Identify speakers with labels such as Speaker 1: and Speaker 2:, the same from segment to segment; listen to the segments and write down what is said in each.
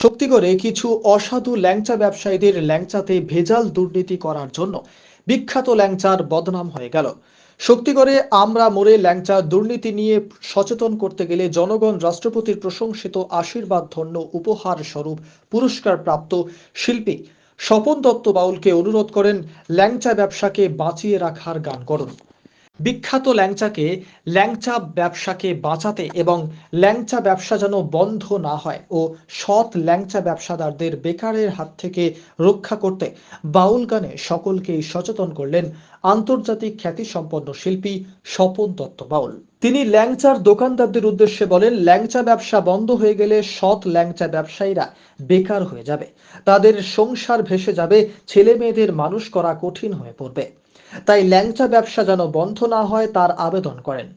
Speaker 1: শক্তিগড়ে কিছু অসাধু ল্যাংচা ব্যবসায়ীদের ল্যাংচাতে ভেজাল দুর্নীতি করার জন্য বিখ্যাত ল্যাংচার বদনাম হয়ে গেল। শক্তিগড়ে আমরা মোড়ে ল্যাংচা দুর্নীতি নিয়ে সচেতন করতে গেলে জনগণ রাষ্ট্রপতির প্রশংসিত আশীর্বাদ ধন্য উপহার স্বরূপ পুরস্কার প্রাপ্ত শিল্পী স্বপন দত্ত বাউলকে অনুরোধ করেন ল্যাংচা ব্যবসাকে বাঁচিয়ে রাখার গান করুন। বিখ্যাত ল্যাংচা ব্যবসাকে বাঁচাতে এবং ল্যাংচা ব্যবসা যেন বন্ধ না হয় ও সৎ ল্যাংচা ব্যবসাদারদের বেকারের হাত থেকে রক্ষা করতে বাউল গানে সকলকেই সচেতন করলেন আন্তর্জাতিক খ্যাতিসম্পন্ন শিল্পী স্বপন দত্ত বাউল। তিনি ল্যাংচার দোকানদারদের উদ্দেশ্যে বলেন, ল্যাংচা ব্যবসা বন্ধ হয়ে গেলে সৎ ল্যাংচা ব্যবসায়ীরা বেকার হয়ে যাবে, তাদের সংসার ভেসে যাবে, ছেলে মেয়েদের মানুষ করা কঠিন হয়ে পড়বে। তাই ল্যাংচা ব্যবসা যেন বন্ধ না হয় তার আবেদন করেন।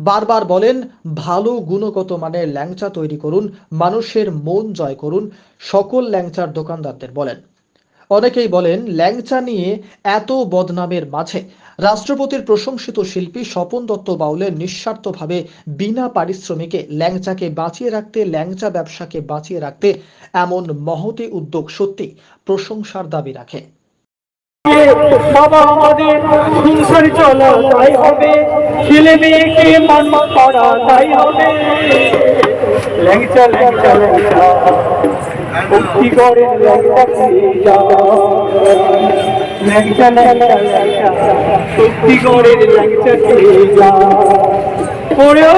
Speaker 1: বারবার বলেন, ভালো গুণগত মানের ল্যাংচা তৈরি করুন, মানুষের মন জয় করুন। সকল ল্যাংচার দোকানদারদের বলেন। অনেকেই বলেন, ল্যাংচা নিয়ে এত বদনামের মাঝে রাষ্ট্রপতির প্রশংসিত শিল্পী স্বপন দত্ত বাউলের নিঃস্বার্থভাবে বিনা পারিশ্রমিকে ল্যাংচাকে বাঁচিয়ে রাখতে, ল্যাংচা ব্যবসাকে বাঁচিয়ে রাখতে এমন মহতি উদ্যোগ সত্যি প্রশংসার দাবি রাখে।
Speaker 2: বাবা আমাদের সংসার চলা তাই হবে, ছেলে মেয়েকে মানুষ করা তাই হবে। ল্যাংচা ল্যাংচা ল্যাংচা শক্তিগড়ের ল্যাংচা খেয়ে যা, ল্যাংচা ল্যাংচা ল্যাংচা শক্তিগড়ের ল্যাংচা খেয়ে যা। ওরে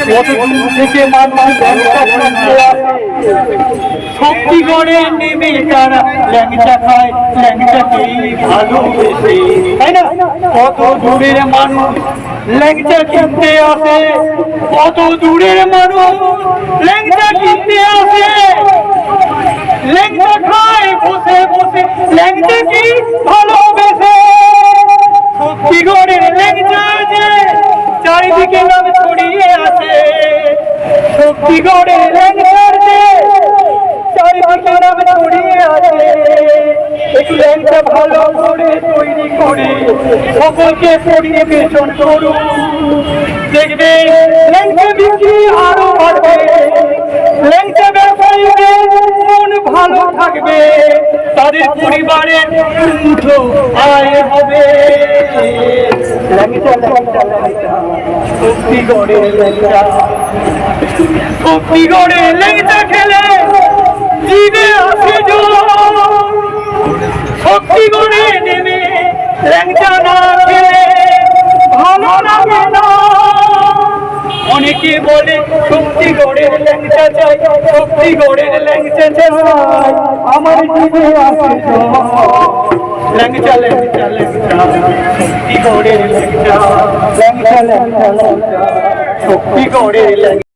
Speaker 2: কত দূর থেকে মানুষ শক্তিগড়ে নেমে তারা ল্যাংচা খায়, ল্যাংচাকেই ভালোবেসে, তাই না? কত দূরের মানুষ ল্যাংচা কিনতে আসে, কত দূরের মানুষ ল্যাংচা কিনতে আসে, ল্যাংচা খায় বসে বসে, ল্যাংচাকেই ভালোবেসে। শক্তিগড়ের ল্যাংচা যে চারিদিকে নাম ছড়িয়ে আছে, শক্তিগড়ের ল্যাংচার যে চারিদিকে নাম ছড়িয়ে আছে। একটু ল্যাংচা ভালো করে তৈরি করে সকলকে পরিবেশন করুন, দেখবে ল্যাংচা বিক্রি আরো বাড়বে, ল্যাংচা ব্যবসায়ীদের মন ভালো থাকবে, তাদের পরিবারের মুঠো আয় হবে। ল্যাংচা ল্যাংচা ল্যাংচা শক্তিগড়ের ল্যাংচা, শক্তিগড়ের ল্যাংচা খেলে জিভে আসে জল, শক্তিগড়ে নেমে ল্যাংচা না খেলে ভালো লাগে না। অনেকে বলে শক্তিগড়ের ল্যাংচা চাই, শক্তিগড়ের ল্যাংচা চাই, আমার জিভে আসে জল। ল্যাংচা ল্যাংচা ল্যাংচা শক্তিগড়ের ল্যাংচা, ল্যাংচা ল্যাংচা ল্যাংচা শক্তিগড়ের ল্যাংচা।